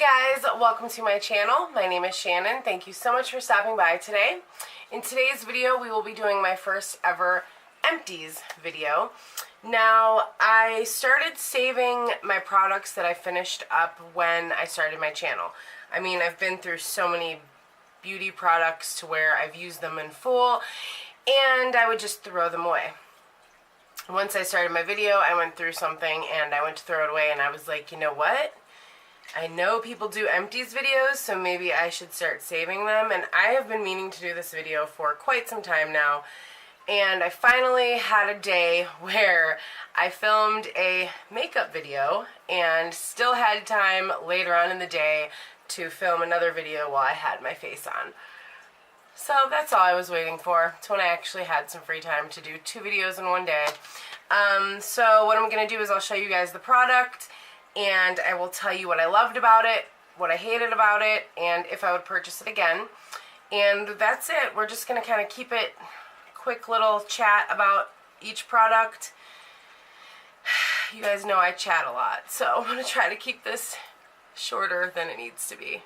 guys, welcome to my channel. My name is Shannon. Thank you so much for stopping by today. In today's video, we will be doing my first ever Empties video. Now, I started saving my products that I finished up when I started my channel. I mean, I've been through so many beauty products to where I've used them in full, and I would just throw them away. Once I started my video, I went through something and I went to throw it away, and I was like, you know what? I know people do empties videos, so maybe I should start saving them. And I have been meaning to do this video for quite some time now. And I finally had a day where I filmed a makeup video and still had time later on in the day to film another video while I had my face on. So that's all I was waiting for. It's when I actually had some free time to do 2 videos in one day. So what I'm going to do is I'll show you guys the product, and I will tell you what I loved about it, what I hated about it, and if I would purchase it again. And that's it. We're just going to kind of keep it quick little chat about each product. You guys know I chat a lot, so I'm going to try to keep this shorter than it needs to be.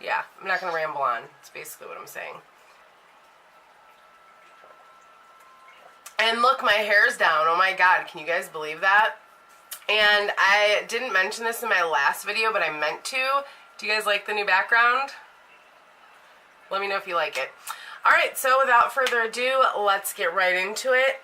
Yeah, I'm not going to ramble on. That's basically what I'm saying. And look, my hair's down. Oh my god, can you guys believe that? And I didn't mention this in my last video, but I meant to. Do you guys like the new background? Let me know if you like it. Alright, so without further ado, let's get right into it.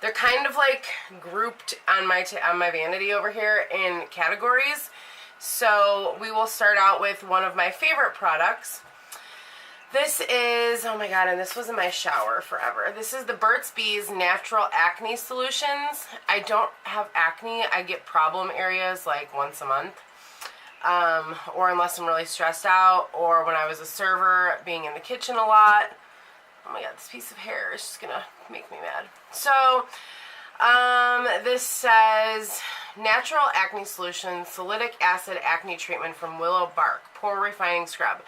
They're kind of like grouped on my vanity over here in categories. So we will start out with one of my favorite products. This is, oh my god, and this was in my shower forever. This is the Burt's Bees Natural Acne Solutions. I don't have acne. I get problem areas like once a month. Or unless I'm really stressed out, or when I was a server, being in the kitchen a lot. Oh my god, this piece of hair is just gonna make me mad. So, this says Natural Acne Solution Salicylic Acid Acne Treatment from Willow Bark Pore Refining Scrub.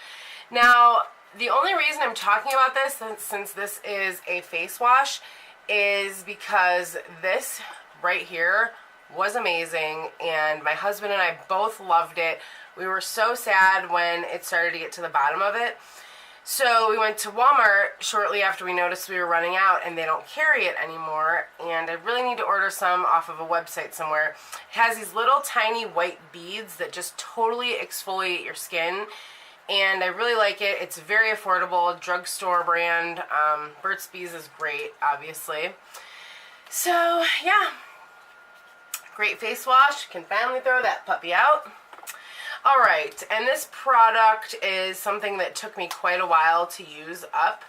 Now, the only reason I'm talking about this, since this is a face wash, is because this right here was amazing, and my husband and I both loved it. We were so sad when it started to get to the bottom of it. So we went to Walmart shortly after we noticed we were running out, and they don't carry it anymore, and I really need to order some off of a website somewhere. It has these little tiny white beads that just totally exfoliate your skin, and I really like it. It's very affordable, drugstore brand. Burt's Bees is great, obviously. So, yeah. Great face wash. Can finally throw that puppy out. Alright, and this product is something that took me quite a while to use up.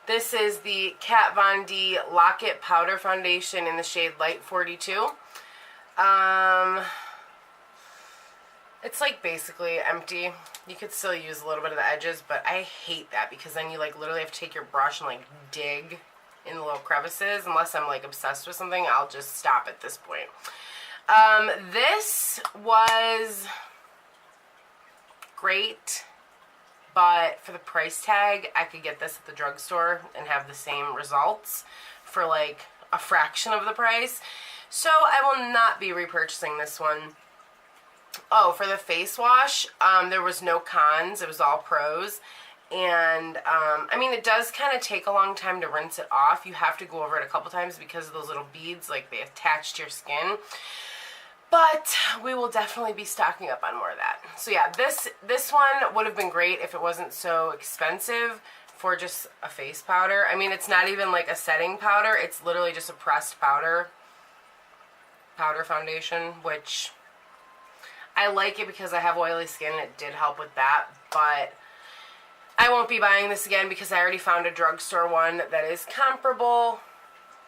This is the Kat Von D Lock-It Powder Foundation in the shade Light 42. It's like basically empty. You could still use a little bit of the edges, but I hate that because then you like literally have to take your brush and like dig in the little crevices. Unless I'm like obsessed with something, I'll just stop at this point. This was great, but for the price tag, I could get this at the drugstore and have the same results for like a fraction of the price. So I will not be repurchasing this one. Oh, for the face wash, there was no cons. It was all pros. And, I mean, it does kind of take a long time to rinse it off. You have to go over it a couple times because of those little beads, like they attach to your skin. But we will definitely be stocking up on more of that. So yeah, this one would have been great if it wasn't so expensive for just a face powder. I mean, it's not even like a setting powder. It's literally just a pressed powder foundation, which I like it because I have oily skin and it did help with that. But I won't be buying this again because I already found a drugstore one that is comparable,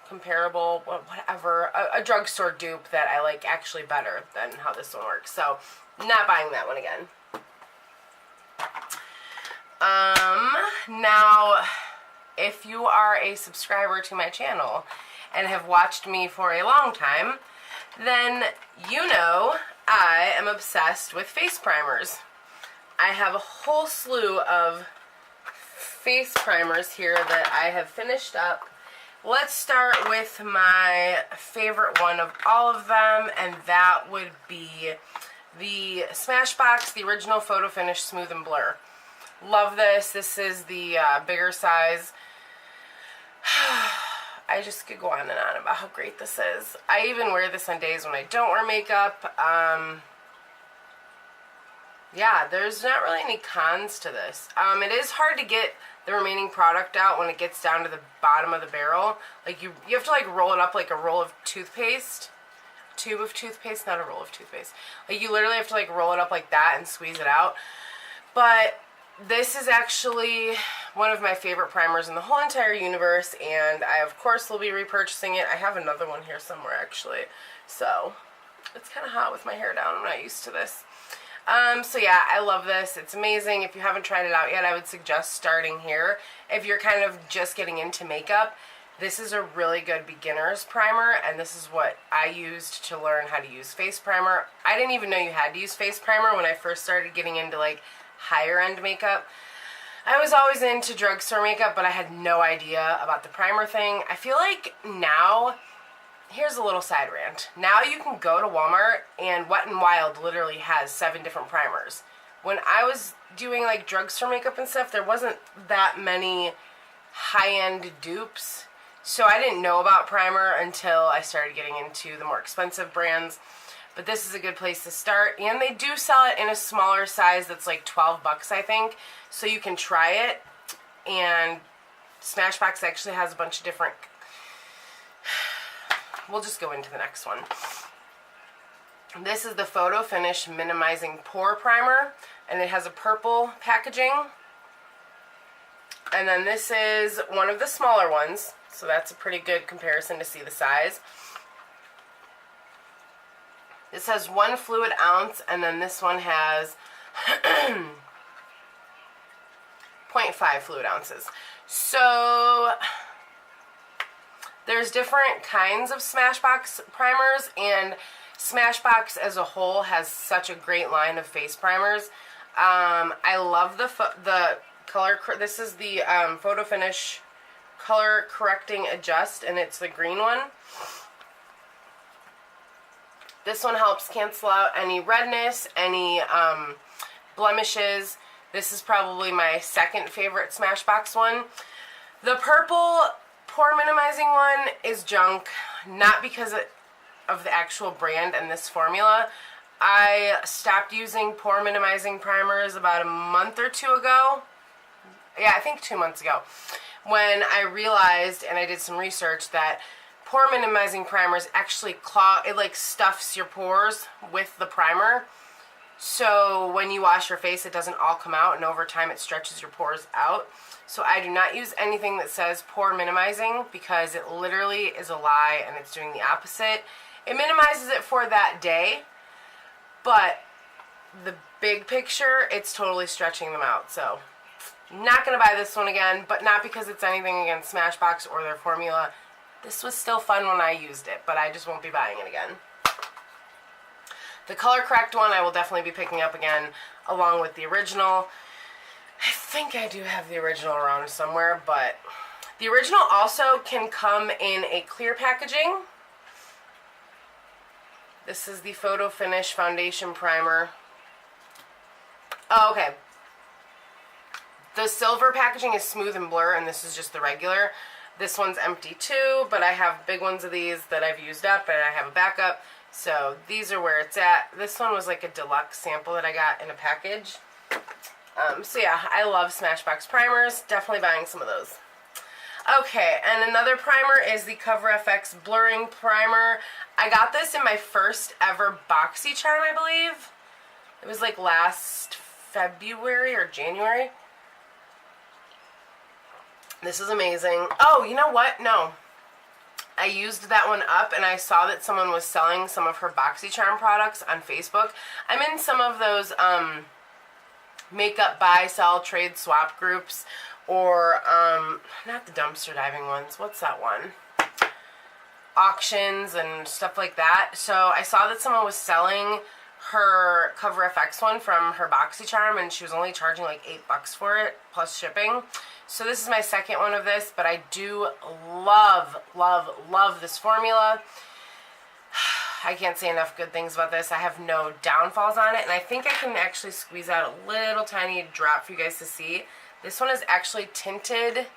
whatever, a drugstore dupe that I like actually better than how this one works. So, not buying that one again. Now, if you are a subscriber to my channel and have watched me for a long time, then you know I am obsessed with face primers. I have a whole slew of face primers here that I have finished up. Let's start with my favorite one of all of them, and that would be the Smashbox, the original Photo Finish Smooth and Blur. Love this. This is the bigger size. I just could go on and on about how great this is. I even wear this on days when I don't wear makeup. Yeah, there's not really any cons to this. It is hard to get the remaining product out when it gets down to the bottom of the barrel. Like you have to like roll it up like a roll of toothpaste. Tube of toothpaste, not a roll of toothpaste. Like you literally have to like roll it up like that and squeeze it out. But this is actually one of my favorite primers in the whole entire universe, and I of course will be repurchasing it. I have another one here somewhere actually. So it's kind of hot with my hair down. I'm not used to this. So yeah, I love this. It's amazing. If you haven't tried it out yet, I would suggest starting here. If you're kind of just getting into makeup, this is a really good beginner's primer, and this is what I used to learn how to use face primer. I didn't even know you had to use face primer when I first started getting into like higher end makeup. I was always into drugstore makeup, but I had no idea about the primer thing. I feel like now, here's a little side rant. Now you can go to Walmart and Wet n Wild literally has 7 different primers. When I was doing like drugstore makeup and stuff, there wasn't that many high-end dupes. So I didn't know about primer until I started getting into the more expensive brands. But this is a good place to start. And they do sell it in a smaller size that's like 12 bucks, I think. So you can try it. And Smashbox actually has a bunch of different... We'll just go into the next one. This is the Photo Finish Minimizing Pore Primer. And it has a purple packaging. And then this is one of the smaller ones. So that's a pretty good comparison to see the size. This has 1 fluid ounce, and then this one has 0.5 fluid ounces. So there's different kinds of Smashbox primers, and Smashbox as a whole has such a great line of face primers. I love the color. This is the Photo Finish Color Correcting Adjust, and it's the green one. This one helps cancel out any redness, any blemishes. This is probably my second favorite Smashbox one. The purple pore minimizing one is junk, not because of the actual brand and this formula. I stopped using pore minimizing primers about a month or 2 ago. Yeah, I think 2 months ago, when I realized, and I did some research, that pore minimizing primers actually clog, it like stuffs your pores with the primer. So when you wash your face, it doesn't all come out, and over time it stretches your pores out. So I do not use anything that says pore minimizing, because it literally is a lie and it's doing the opposite. It minimizes it for that day, but the big picture, it's totally stretching them out. So not going to buy this one again, but not because it's anything against Smashbox or their formula. This was still fun when I used it, but I just won't be buying it again. The Color Correct one I will definitely be picking up again, along with the original. I think I do have the original around somewhere, but the original also can come in a clear packaging. This is the Photo Finish Foundation Primer. Oh, okay. The silver packaging is Smooth and Blur, and this is just the regular. This one's empty too, but I have big ones of these that I've used up, and I have a backup. So these are where it's at. This one was like a deluxe sample that I got in a package. So yeah, I love Smashbox primers. Definitely buying some of those. Okay, and another primer is the Cover FX Blurring Primer. I got this in my first ever BoxyCharm, I believe. It was like last February or January. This is amazing. Oh, you know what? No. I used that one up, and I saw that someone was selling some of her BoxyCharm products on Facebook. I'm in some of those makeup buy, sell, trade, swap groups, or not the dumpster diving ones. What's that one? Auctions and stuff like that. So I saw that someone was selling her Cover FX one from her BoxyCharm, and she was only charging like $8 for it, plus shipping. So this is my second one of this, but I do love, love, love this formula. I can't say enough good things about this. I have no downfalls on it, and I think I can actually squeeze out a little tiny drop for you guys to see. This one is actually tinted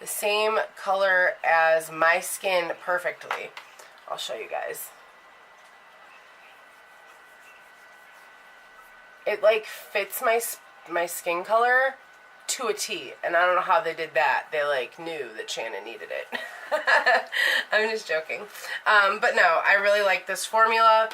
the same color as my skin perfectly. I'll show you guys. It like fits my skin color to a T, and I don't know how they did that. They like knew that Shannon needed it. I'm just joking. But no, I really like this formula,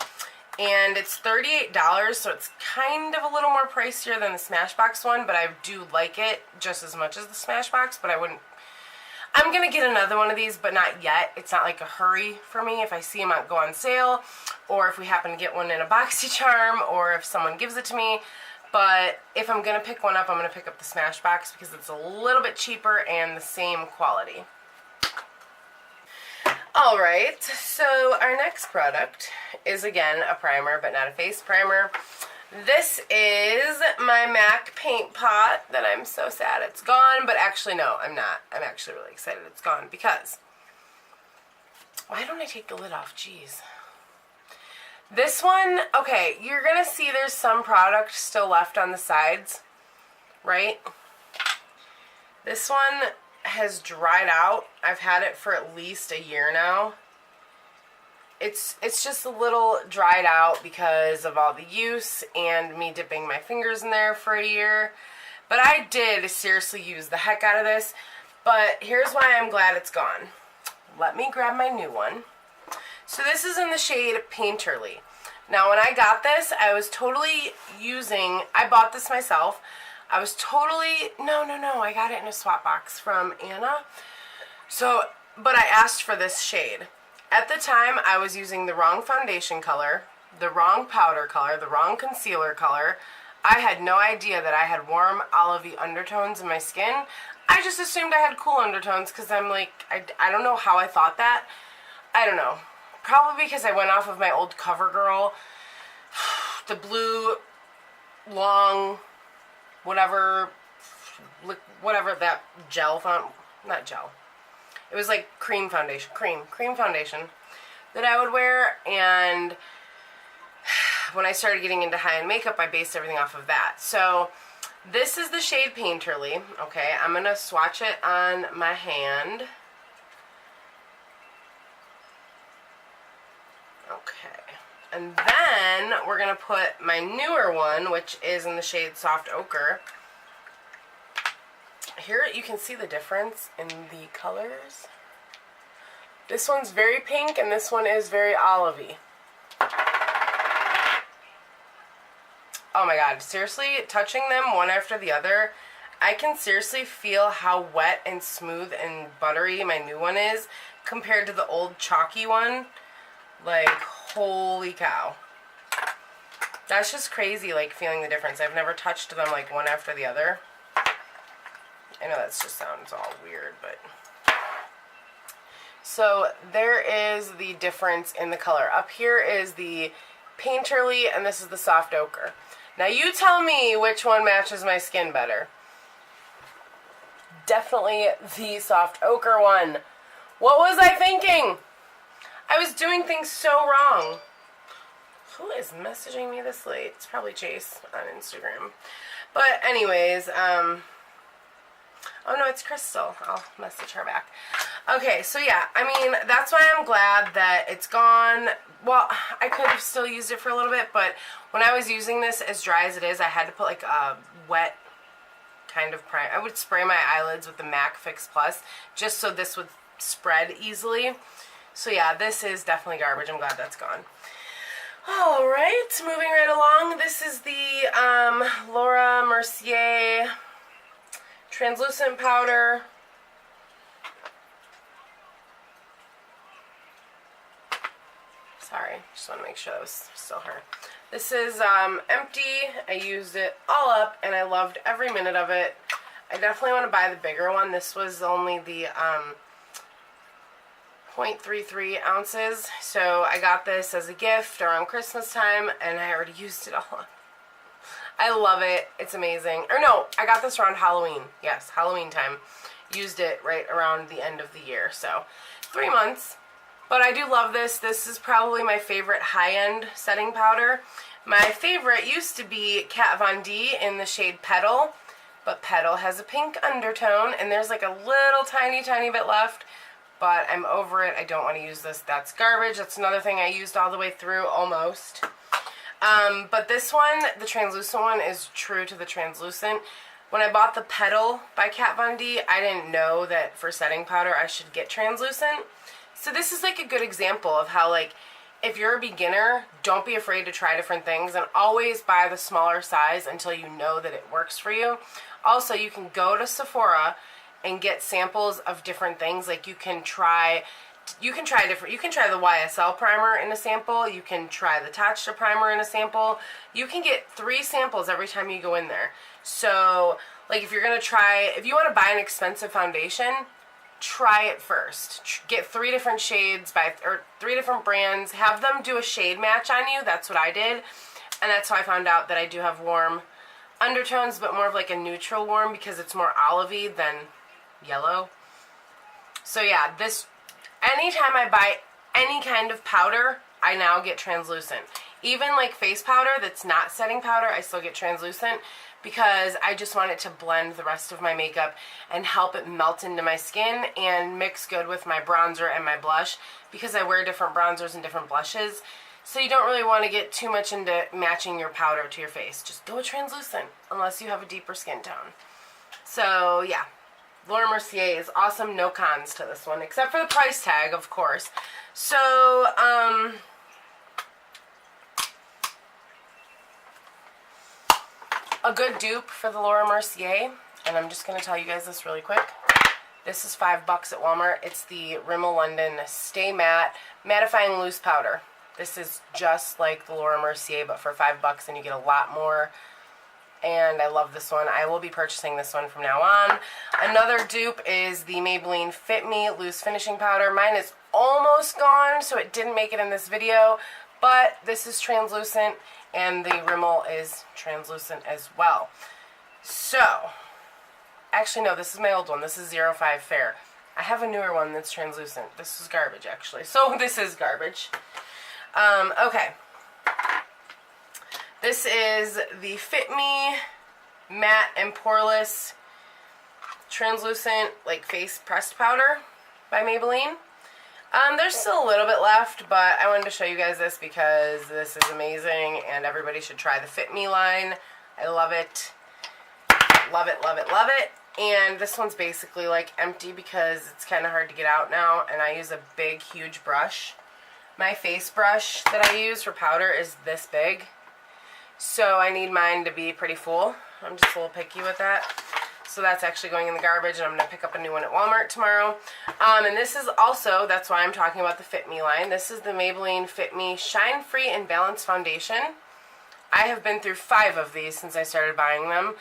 and it's $38, so it's kind of a little more pricier than the Smashbox one, but I do like it just as much as the Smashbox, but I'm gonna get another one of these, but not yet. It's not like a hurry for me. If I see them go on sale, or if we happen to get one in a BoxyCharm, or if someone gives it to me. But if I'm going to pick one up, I'm going to pick up the Smashbox because it's a little bit cheaper and the same quality. Alright, so our next product is again a primer, but not a face primer. This is my MAC paint pot that I'm so sad it's gone, but actually no, I'm not. I'm actually really excited it's gone because... Why don't I take the lid off? Jeez. This one, okay, you're going to see there's some product still left on the sides, right? This one has dried out. I've had it for at least a year now. It's just a little dried out because of all the use and me dipping my fingers in there for a year. But I did seriously use the heck out of this. But here's why I'm glad it's gone. Let me grab my new one. So this is in the shade Painterly. Now when I got this, I was totally I bought this myself. I was totally, no, I got it in a swap box from Anna. So, but I asked for this shade. At the time, I was using the wrong foundation color, the wrong powder color, the wrong concealer color. I had no idea that I had warm olivey undertones in my skin. I just assumed I had cool undertones because I'm like, I don't know how I thought that. I don't know. Probably because I went off of my old CoverGirl, the blue, long, whatever that gel font, not gel. It was like cream foundation that I would wear, and when I started getting into high-end makeup, I based everything off of that. So this is the shade Painterly. Okay, I'm going to swatch it on my hand. Okay, and then we're going to put my newer one, which is in the shade Soft Ochre. Here you can see the difference in the colors. This one's very pink and this one is very olivey. Oh my god, seriously, touching them one after the other, I can seriously feel how wet and smooth and buttery my new one is compared to the old chalky one. Like, holy cow. That's just crazy, like, feeling the difference. I've never touched them, like, one after the other. I know that just sounds all weird, but... So, there is the difference in the color. Up here is the Painterly, and this is the Soft Ochre. Now, you tell me which one matches my skin better. Definitely the Soft Ochre one. What was I thinking? I was doing things so wrong. Who is messaging me this late? It's probably Chase on Instagram. But anyways, oh no, it's Crystal. I'll message her back. Okay, so yeah, I mean, that's why I'm glad that it's gone. Well, I could have still used it for a little bit, but when I was using this as dry as it is, I had to put like a wet kind of primer. I would spray my eyelids with the MAC Fix Plus just so this would spread easily. So yeah, this is definitely garbage. I'm glad that's gone. Alright, moving right along. This is the Laura Mercier translucent powder. Sorry, just want to make sure that was still her. This is empty. I used it all up and I loved every minute of it. I definitely want to buy the bigger one. This was only the 0.33 ounces, so I got this as a gift around Christmas time, and I already used it all up. I love it. It's amazing. Or no, I got this around Halloween. Yes, Halloween time. Used it right around the end of the year, so 3 months. But I do love this. This is probably my favorite high-end setting powder. My favorite used to be Kat Von D in the shade Petal, but Petal has a pink undertone, and there's like a little tiny bit left, but I'm over it. I don't want to use this. That's garbage. That's another thing I used all the way through, almost. But this one, the translucent one, is true to the translucent. When I bought the Petal by Kat Von D, I didn't know that for setting powder I should get translucent. So this is like a good example of how, like, if you're a beginner, don't be afraid to try different things, and always buy the smaller size until you know that it works for you. Also, you can go to Sephora and get samples of different things. Like you can try the YSL primer in a sample, you can try the Tatcha primer in a sample. You can get 3 samples every time you go in there. So, like if you want to buy an expensive foundation, try it first. Get 3 different shades or 3 different brands. Have them do a shade match on you. That's what I did. And that's how I found out that I do have warm undertones, but more of like a neutral warm because it's more olivey than yellow. So yeah, anytime I buy any kind of powder, I now get translucent. Even like face powder that's not setting powder, I still get translucent, because I just want it to blend the rest of my makeup and help it melt into my skin and mix good with my bronzer and my blush, because I wear different bronzers and different blushes. So you don't really want to get too much into matching your powder to your face. Just go with translucent, unless you have a deeper skin tone. So yeah, Laura Mercier is awesome. No cons to this one, except for the price tag, of course. So, a good dupe for the Laura Mercier, and I'm just going to tell you guys this really quick. This is $5 at Walmart. It's the Rimmel London Stay Matte Mattifying Loose Powder. This is just like the Laura Mercier, but for $5, and you get a lot more. And I love this one. I will be purchasing this one from now on. Another dupe is the Maybelline Fit Me Loose Finishing Powder. Mine is almost gone, so it didn't make it in this video, but this is translucent, and the Rimmel is translucent as well. So, actually no, this is my old one. This is 05 Fair. I have a newer one that's translucent. This is garbage, actually. So this is garbage. Okay. This is the Fit Me Matte and Poreless Translucent, like, face pressed powder by Maybelline. There's still a little bit left, but I wanted to show you guys this because this is amazing, and everybody should try the Fit Me line. I love it. Love it, love it, love it. And this one's basically like empty because it's kind of hard to get out now, and I use a big, huge brush. My face brush that I use for powder is this big, so I need mine to be pretty full. I'm just a little picky with that. So that's actually going in the garbage, and I'm going to pick up a new one at Walmart tomorrow. And this is also, that's why I'm talking about the Fit Me line. This is the Maybelline Fit Me Shine Free and Balanced Foundation. I have been through 5 of these since I started buying them.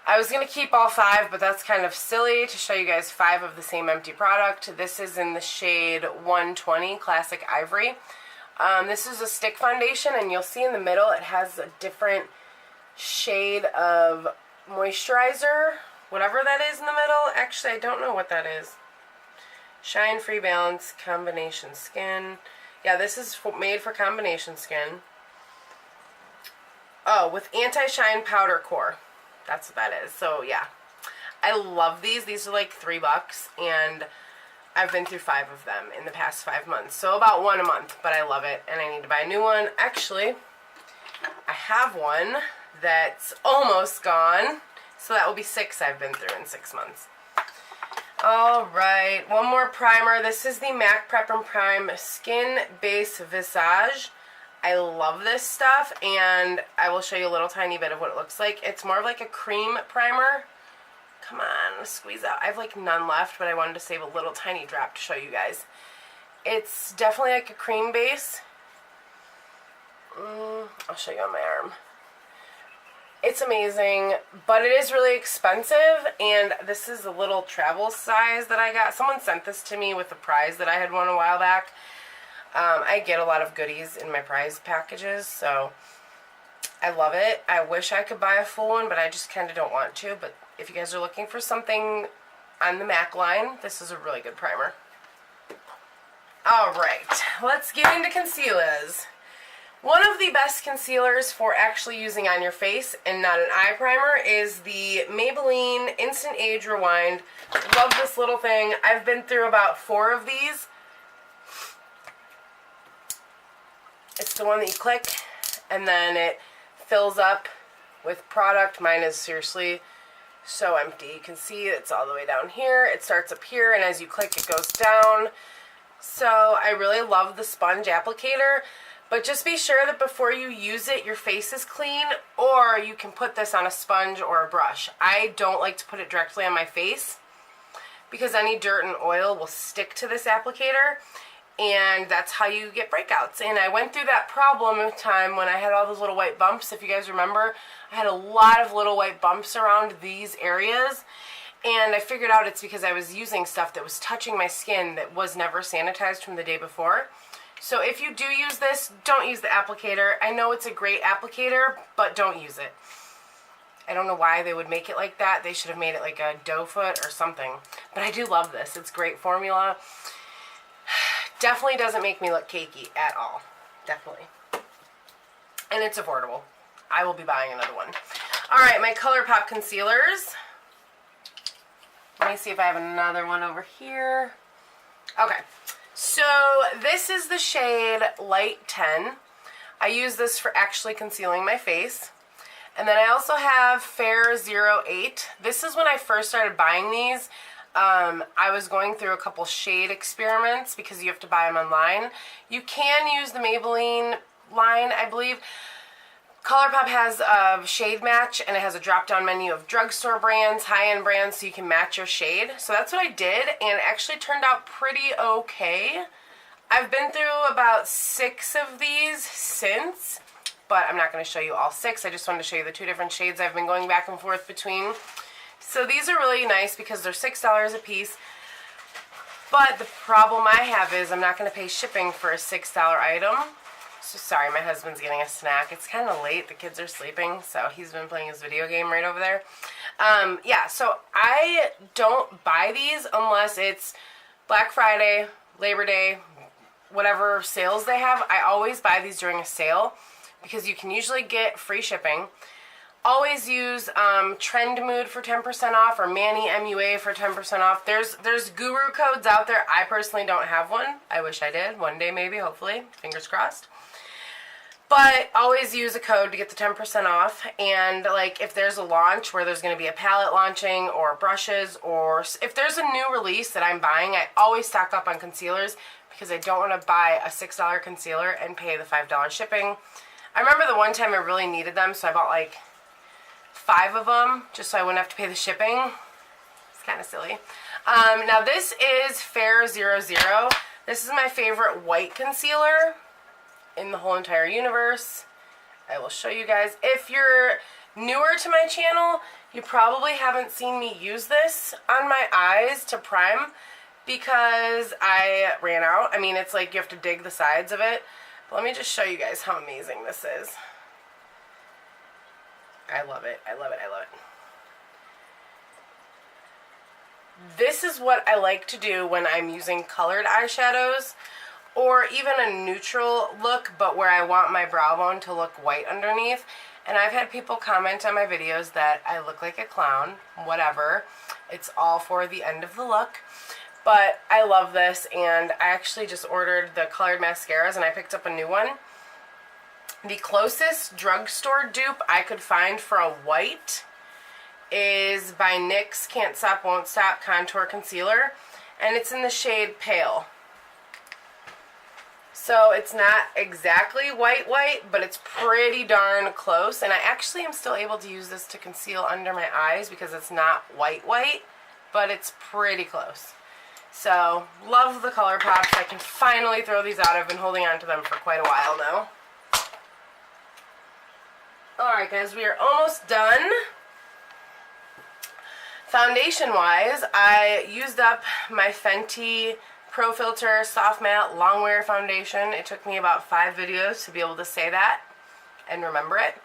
I was going to keep all 5, but that's kind of silly to show you guys 5 of the same empty product. This is in the shade 120 Classic Ivory. This is a stick foundation, and you'll see in the middle it has a different shade of moisturizer, whatever that is in the middle. Actually, I don't know what that is. Shine Free Balance Combination Skin. Yeah, this is made for combination skin. Oh, with anti-shine powder core. That's what that is. So yeah, I love these. These are like $3, and I've been through 5 of them in the past 5 months. So about 1 a month, but I love it, and I need to buy a new one. Actually, I have one that's almost gone, so that will be 6 I've been through in 6 months. Alright, one more primer. This is the MAC Prep and Prime Skin Base Visage. I love this stuff, and I will show you a little tiny bit of what it looks like. It's more of like a cream primer. Come on, squeeze out. I have like none left, but I wanted to save a little tiny drop to show you guys. It's definitely like a cream base. I'll show you on my arm. It's amazing, but it is really expensive, and this is a little travel size that I got. Someone sent this to me with a prize that I had won a while back. I get a lot of goodies in my prize packages, so I love it. I wish I could buy a full one, but I just kind of don't want to. But if you guys are looking for something on the MAC line, this is a really good primer. Alright, let's get into concealers. One of the best concealers for actually using on your face and not an eye primer is the Maybelline Instant Age Rewind. Love this little thing. I've been through about 4 of these. It's the one that you click and then it fills up with product. Mine is seriously so empty. You can see it's all the way down here. It starts up here and as you click it goes down. So I really love the sponge applicator. But just be sure that before you use it, your face is clean, or you can put this on a sponge or a brush. I don't like to put it directly on my face because any dirt and oil will stick to this applicator, and that's how you get breakouts. And I went through that problem of time when I had all those little white bumps. If you guys remember, I had a lot of little white bumps around these areas, and I figured out it's because I was using stuff that was touching my skin that was never sanitized from the day before. So if you do use this, don't use the applicator. I know it's a great applicator, but don't use it. I don't know why they would make it like that. They should have made it like a doe foot or something. But I do love this. It's great formula. Definitely doesn't make me look cakey at all. Definitely. And it's affordable. I will be buying another one. Alright, my ColourPop concealers. Let me see if I have another one over here. Okay. So this is the shade Light 10. I use this for actually concealing my face. And then I also have Fair 08. This is when I first started buying these. I was going through a couple shade experiments because you have to buy them online. You can use the Maybelline line, I believe. ColourPop has a shade match, and it has a drop-down menu of drugstore brands, high-end brands, so you can match your shade. So that's what I did, and it actually turned out pretty okay. I've been through about 6 of these since, but I'm not going to show you all 6. I just wanted to show you the 2 different shades I've been going back and forth between. So these are really nice because they're $6 a piece. But the problem I have is I'm not going to pay shipping for a $6 item. So sorry, my husband's getting a snack. It's kind of late. The kids are sleeping, so he's been playing his video game right over there. Yeah, so I don't buy these unless it's Black Friday, Labor Day, whatever sales they have. I always buy these during a sale because you can usually get free shipping. Always use Trend Mood for 10% off or Manny MUA for 10% off. There's guru codes out there. I personally don't have one. I wish I did. One day maybe, hopefully. Fingers crossed. But always use a code to get the 10% off. And like if there's a launch where there's going to be a palette launching or brushes, or if there's a new release that I'm buying, I always stock up on concealers because I don't want to buy a $6 concealer and pay the $5 shipping. I remember the one time I really needed them, so I bought like 5 of them just so I wouldn't have to pay the shipping. It's kind of silly. Now this is Fair 00. This is my favorite white concealer in the whole entire universe. I will show you guys. If you're newer to my channel, you probably haven't seen me use this on my eyes to prime because I ran out. I mean, it's like you have to dig the sides of it. But let me just show you guys how amazing this is. I love it. I love it. I love it. This is what I like to do when I'm using colored eyeshadows or even a neutral look, but where I want my brow bone to look white underneath. And I've had people comment on my videos that I look like a clown. Whatever. It's all for the end of the look. But I love this, and I actually just ordered the colored mascaras, and I picked up a new one. The closest drugstore dupe I could find for a white is by NYX Can't Stop Won't Stop Contour Concealer, and it's in the shade Pale. So it's not exactly white, but it's pretty darn close, and I actually am still able to use this to conceal under my eyes because it's not white, but it's pretty close. So, love the ColourPops. I can finally throw these out. I've been holding on to them for quite a while now. Alright guys, we are almost done. Foundation-wise, I used up my Fenty Pro Filter Soft Matte Long Wear Foundation. It took me about 5 videos to be able to say that and remember it.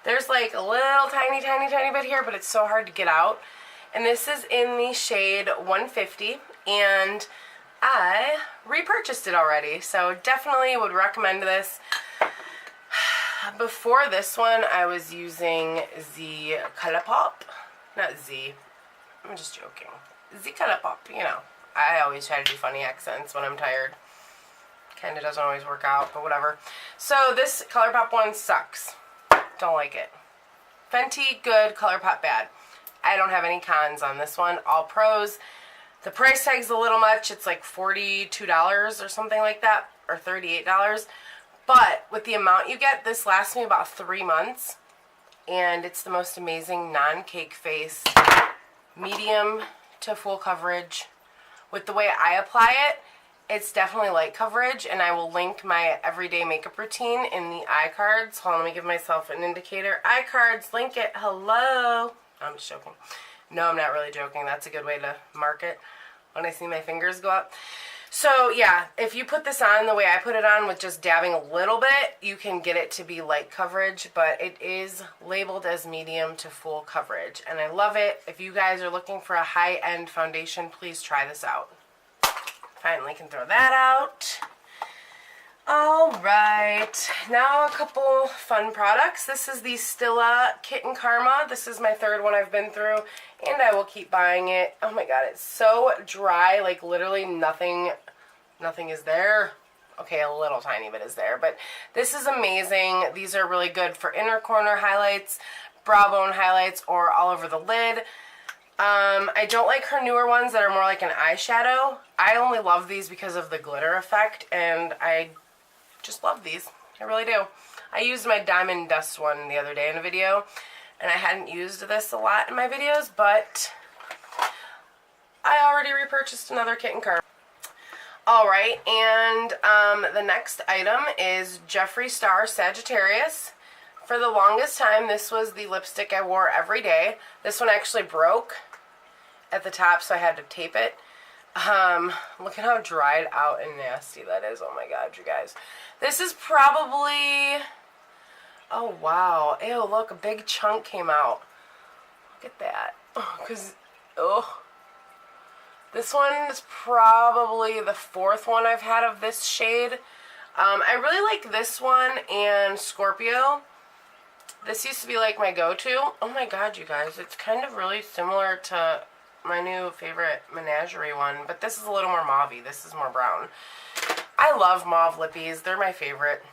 There's like a little tiny bit here, but it's so hard to get out. And this is in the shade 150, and I repurchased it already, so definitely would recommend this. Before this one, I was using the Colourpop. Not Z. I'm just joking. The Colourpop, you know. I always try to do funny accents when I'm tired. Kind of doesn't always work out, but whatever. So this Colourpop one sucks. Don't like it. Fenty, good. Colourpop, bad. I don't have any cons on this one. All pros. The price tag's a little much. It's like $42 or something like that, or $38. But with the amount you get, this lasts me about 3 months. And it's the most amazing non-cake face, medium to full coverage. With the way I apply it, it's definitely light coverage, and I will link my everyday makeup routine in the iCards. Hold on, let me give myself an indicator. iCards, link it. Hello. I'm just joking. No, I'm not really joking. That's a good way to mark it when I see my fingers go up. So, yeah, if you put this on the way I put it on with just dabbing a little bit, you can get it to be light coverage, but it is labeled as medium to full coverage, and I love it. If you guys are looking for a high-end foundation, please try this out. Finally can throw that out. Alright, now a couple fun products. This is the Stila Kitten Karma. This is my third one I've been through, and I will keep buying it. Oh my god, it's so dry, like literally nothing is there. Okay, a little tiny bit is there, but this is amazing. These are really good for inner corner highlights, brow bone highlights, or all over the lid. I don't like her newer ones that are more like an eyeshadow. I only love these because of the glitter effect, and I just love these. I really do. I used my Diamond Dust one the other day in a video, and I hadn't used this a lot in my videos, but I already repurchased another Kitten Karma. Alright, and the next item is Jeffree Star Sagittarius. For the longest time, this was the lipstick I wore every day. This one actually broke at the top, so I had to tape it. Look at how dried out and nasty that is. Oh my god, you guys. This is probably... Oh wow. Ew, look, a big chunk came out. Look at that. This one is probably the fourth one I've had of this shade. I really like this one and Scorpio. This used to be like my go-to. Oh my god, you guys. It's kind of really similar to my new favorite Menagerie one, but this is a little more mauve-y. This is more brown. I love mauve lippies. They're my favorite.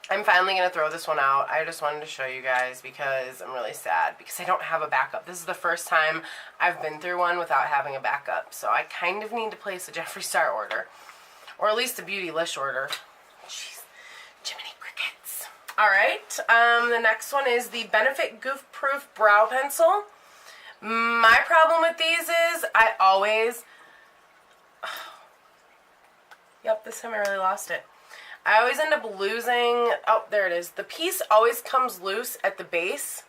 I'm finally going to throw this one out. I just wanted to show you guys because I'm really sad because I don't have a backup. This is the first time I've been through one without having a backup, so I kind of need to place a Jeffree Star order, or at least a Beautylish order. Jeez, Jiminy Crickets. Alright, the next one is the Benefit Goof Proof Brow Pencil. My problem with these is I always... Yep, this time I really lost it. I always end up losing... Oh, there it is. The piece always comes loose at the base.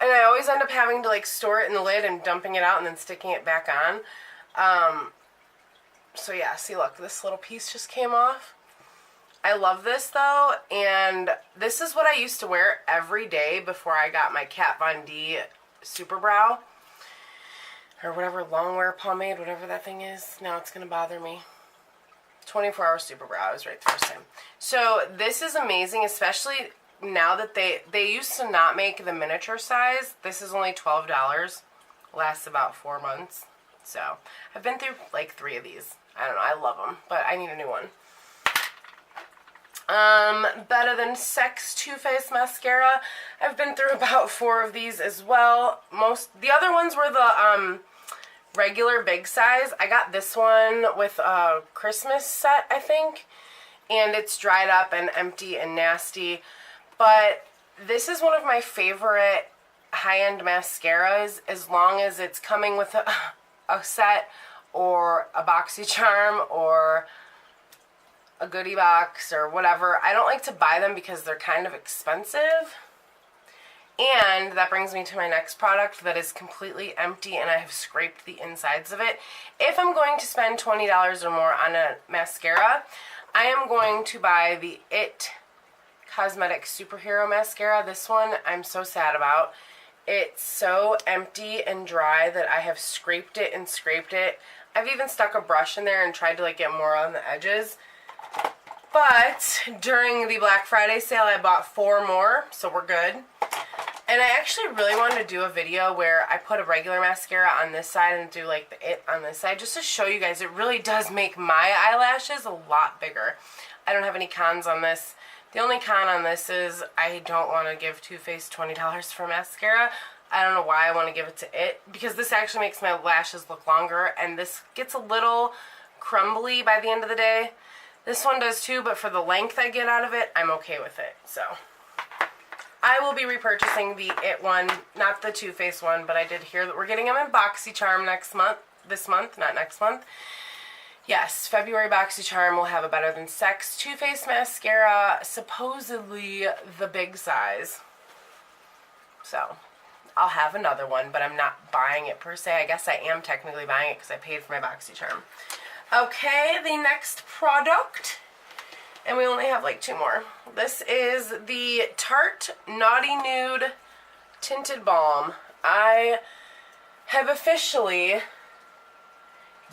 And I always end up having to like store it in the lid and dumping it out and then sticking it back on. So yeah, see look, this little piece just came off. I love this though, and this is what I used to wear every day before I got my Kat Von D Super Brow. Or whatever, long wear pomade, whatever that thing is. Now it's going to bother me. 24-hour Super Brow, I was right the first time. So this is amazing, especially now that they used to not make the miniature size. This is only $12. Lasts about 4 months. So I've been through like 3 of these. I don't know, I love them, but I need a new one. Better Than Sex Too Faced Mascara. I've been through about 4 of these as well. The other ones were the regular big size. I got this one with a Christmas set, I think, and it's dried up and empty and nasty. But this is one of my favorite high-end mascaras, as long as it's coming with a set or a BoxyCharm or a goodie box or whatever. I don't like to buy them because they're kind of expensive. And that brings me to my next product that is completely empty and I have scraped the insides of it. If I'm going to spend $20 or more on a mascara, I am going to buy the IT Cosmetics Superhero Mascara. This one I'm so sad about. It's so empty and dry that I have scraped it and scraped it. I've even stuck a brush in there and tried to like get more on the edges. But during the Black Friday sale, I bought 4 more, so we're good. And I actually really wanted to do a video where I put a regular mascara on this side and do like the it on this side, just to show you guys it really does make my eyelashes a lot bigger. I don't have any cons on this. The only con on this is I don't want to give Too Faced $20 for mascara. I don't know why I want to give it to it, because this actually makes my lashes look longer, and this gets a little crumbly by the end of the day. This one does too, but for the length I get out of it, I'm okay with it. So I will be repurchasing the It one, not the Too Faced one, but I did hear that we're getting them in BoxyCharm next month. This month, not next month. Yes, February BoxyCharm will have a Better Than Sex Too Faced mascara, supposedly the big size. So I'll have another one, but I'm not buying it per se. I guess I am technically buying it because I paid for my BoxyCharm. Okay, the next product, and we only have like 2 more. This is the Tarte Naughty Nude Tinted Balm. I have officially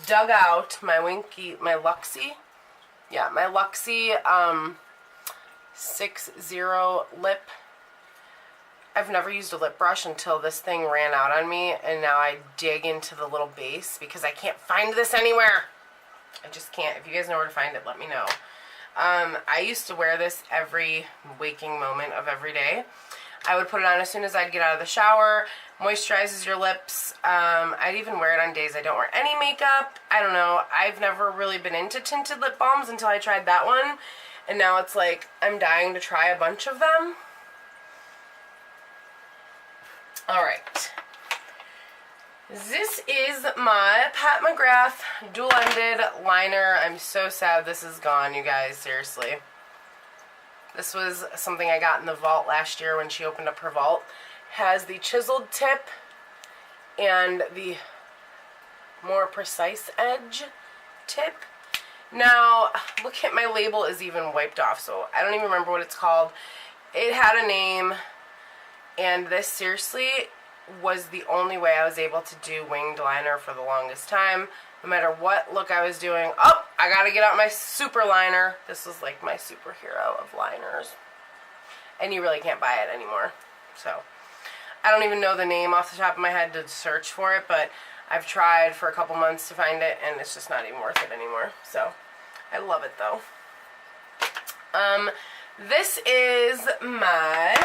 dug out my Luxie 60 lip. I've never used a lip brush until this thing ran out on me, and now I dig into the little base because I can't find this anywhere. I just can't. If you guys know where to find it, let me know. I used to wear this every waking moment of every day. I would put it on as soon as I'd get out of the shower. Moisturizes your lips. I'd even wear it on days I don't wear any makeup. I don't know. I've never really been into tinted lip balms until I tried that one. And now it's like I'm dying to try a bunch of them. Alright. This is my Pat McGrath dual-ended liner. I'm so sad this is gone, you guys, seriously. This was something I got in the vault last year when she opened up her vault. Has the chiseled tip and the more precise edge tip. Now, look at my label is even wiped off, so I don't even remember what it's called. It had a name, and this seriously was the only way I was able to do winged liner for the longest time. No matter what look I was doing. Oh, I gotta get out my super liner. This was like my superhero of liners. And you really can't buy it anymore. So, I don't even know the name off the top of my head to search for it, but I've tried for a couple months to find it, and it's just not even worth it anymore. So, I love it though. This is my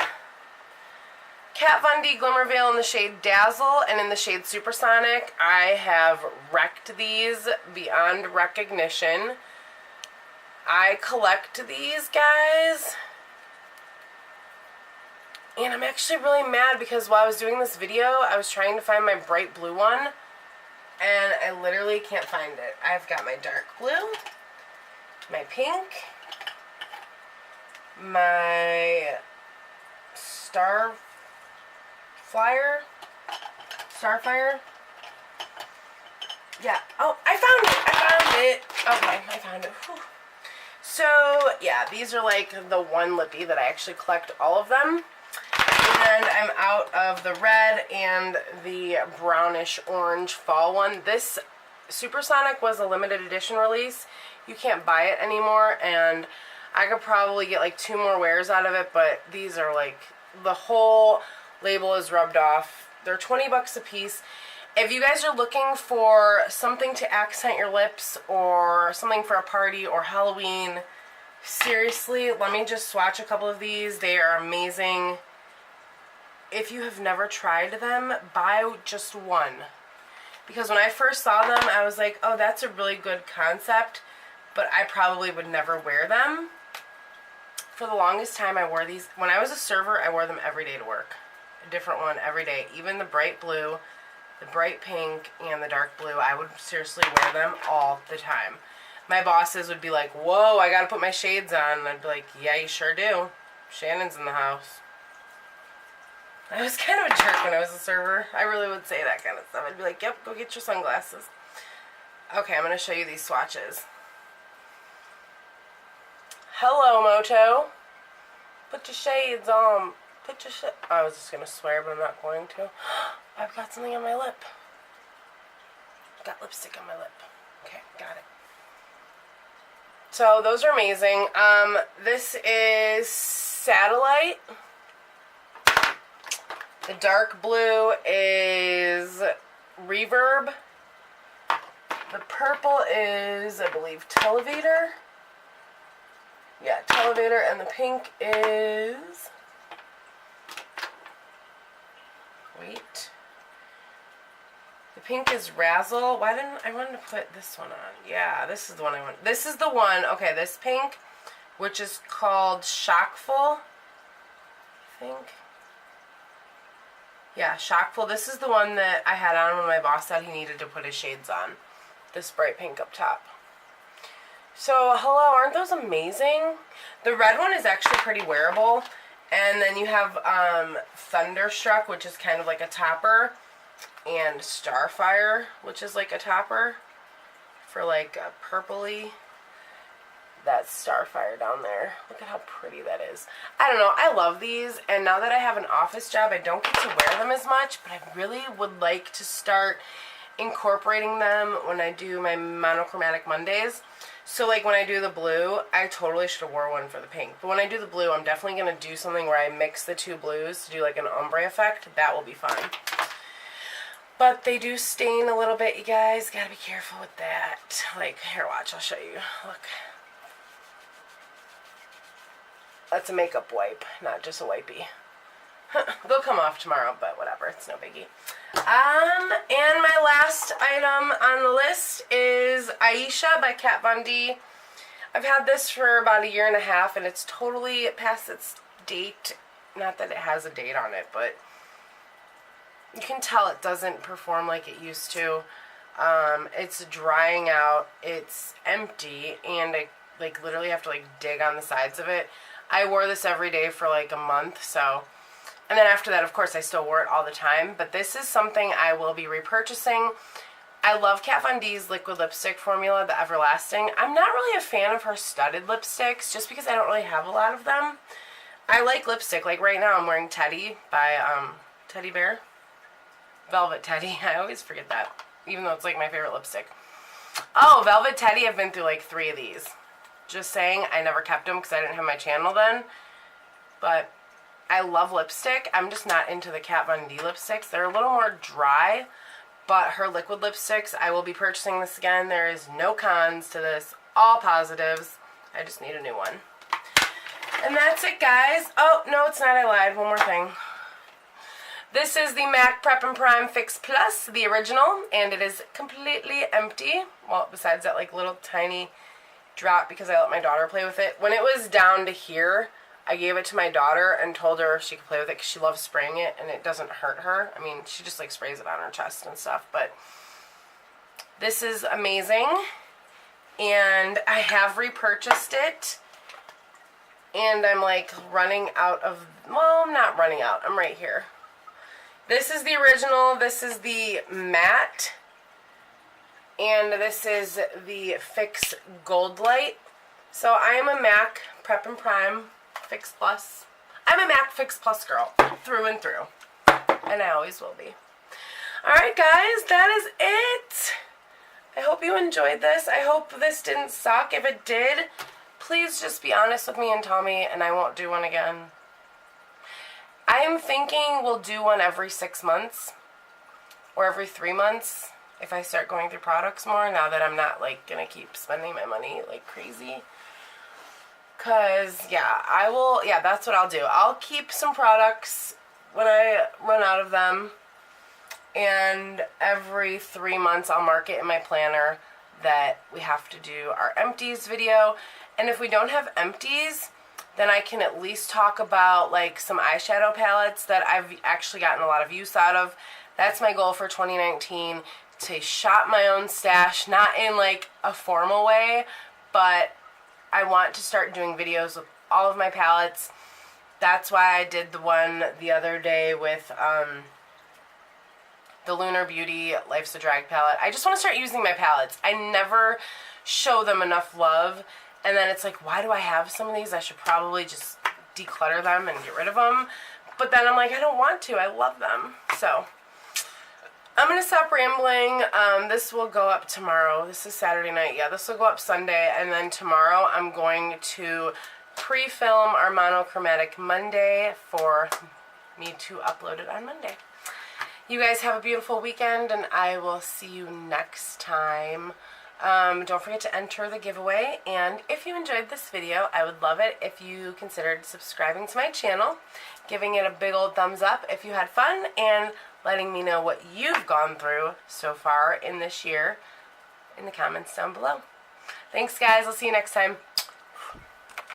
Kat Von D Glimmer Veil in the shade Dazzle and in the shade Supersonic. I have wrecked these beyond recognition. I collect these, guys. And I'm actually really mad because while I was doing this video, I was trying to find my bright blue one, and I literally can't find it. I've got my dark blue, my pink, my Starfire. Yeah. Oh, I found it. Okay, I found it. Whew. So, yeah, these are like the one lippy that I actually collect all of them. And I'm out of the red and the brownish orange fall one. This Supersonic was a limited edition release. You can't buy it anymore, and I could probably get like 2 more wears out of it, but these are like, the whole label is rubbed off. They're 20 bucks a piece. If you guys are looking for something to accent your lips or something for a party or Halloween, seriously, let me just swatch a couple of these. They are amazing. If you have never tried them, buy just one. Because when I first saw them, I was like, oh, that's a really good concept, but I probably would never wear them. For the longest time, I wore these. When I was a server, I wore them every day to work. A different one every day. Even the bright blue, the bright pink, and the dark blue, I would seriously wear them all the time. My bosses would be like, whoa, I gotta put my shades on. And I'd be like, yeah, you sure do. Shannon's in the house. I was kind of a jerk when I was a server. I really would say that kind of stuff. I'd be like, yep, go get your sunglasses. Okay, I'm going to show you these swatches. Hello, Moto. Put your shades on. Put your shit. I was just going to swear, but I'm not going to. I've got something on my lip. got lipstick on my lip. Okay, got it. So those are amazing. This is Satellite. The dark blue is Reverb. The purple is, I believe, Televator. Yeah, Televator. And the pink is... Wait. The pink is Razzle. Why didn't I want to put this one on? Yeah, this is the one I want. This is the one. Okay, this pink, which is called Shockful. I think. Yeah, Shockful. This is the one that I had on when my boss said he needed to put his shades on. This bright pink up top. So, hello, aren't those amazing? The red one is actually pretty wearable. And then you have Thunderstruck, which is kind of like a topper. And Starfire, which is like a topper. For like a purpley. That's Starfire down there. Look at how pretty that is. I don't know. I love these. And now that I have an office job, I don't get to wear them as much. But I really would like to start incorporating them when I do my monochromatic Mondays. So like when I do the blue, I totally should have wore one for the pink. But when I do the blue, I'm definitely going to do something where I mix the two blues to do like an ombre effect. That will be fun. But they do stain a little bit, you guys. Gotta be careful with that. Like, here, watch. I'll show you. Look. That's a makeup wipe, not just a wipey. They'll come off tomorrow, but whatever. It's no biggie. And my last item on the list is Aisha by Kat Von D. I've had this for about 1.5 years, and it's totally past its date. Not that it has a date on it, but you can tell it doesn't perform like it used to. It's drying out. It's empty, and I like literally have to like dig on the sides of it. I wore this every day for like a month, so... And then after that, of course, I still wore it all the time. But this is something I will be repurchasing. I love Kat Von D's liquid lipstick formula, the Everlasting. I'm not really a fan of her studded lipsticks, just because I don't really have a lot of them. I like lipstick. Like right now, I'm wearing Teddy by Teddy Bear. Velvet Teddy. I always forget that, even though it's like my favorite lipstick. Oh, Velvet Teddy, I've been through like 3 of these. Just saying, I never kept them because I didn't have my channel then. But I love lipstick. I'm just not into the Kat Von D lipsticks. They're a little more dry, but her liquid lipsticks, I will be purchasing this again. There is no cons to this. All positives. I just need a new one. And that's it, guys. Oh, no, it's not. I lied. One more thing. This is the MAC Prep and Prime Fix Plus, the original, and it is completely empty. Well, besides that like little tiny drop because I let my daughter play with it. When it was down to here, I gave it to my daughter and told her she could play with it because she loves spraying it and it doesn't hurt her. I mean, she just like sprays it on her chest and stuff, but this is amazing. And I have repurchased it. And I'm like running out of, well, I'm not running out. I'm right here. This is the original. This is the matte. And this is the Fix Gold Light. So I am a MAC Prep and Prime Fix Plus. I'm a MAC Fix Plus girl through and through. And I always will be. Alright guys, that is it. I hope you enjoyed this. I hope this didn't suck. If it did, please just be honest with me and tell me and I won't do one again. I am thinking we'll do one every 6 months or every 3 months if I start going through products more now that I'm not like gonna keep spending my money like crazy. Cause yeah, that's what I'll do. I'll keep some products when I run out of them, and every 3 months I'll mark it in my planner that we have to do our empties video. And if we don't have empties, then I can at least talk about like some eyeshadow palettes that I've actually gotten a lot of use out of. That's my goal for 2019, to shop my own stash, not in like a formal way, but I want to start doing videos with all of my palettes. That's why I did the one the other day with the Lunar Beauty Life's a Drag palette. I just want to start using my palettes. I never show them enough love, and then it's like, why do I have some of these? I should probably just declutter them and get rid of them. But then I'm like, I don't want to. I love them. So I'm going to stop rambling. This will go up tomorrow. This is Saturday night. Yeah, this will go up Sunday. And then tomorrow I'm going to pre-film our monochromatic Monday for me to upload it on Monday. You guys have a beautiful weekend, and I will see you next time. Don't forget to enter the giveaway, and if you enjoyed this video, I would love it if you considered subscribing to my channel, giving it a big old thumbs up if you had fun, and letting me know what you've gone through so far in this year in the comments down below. Thanks, guys. I'll see you next time.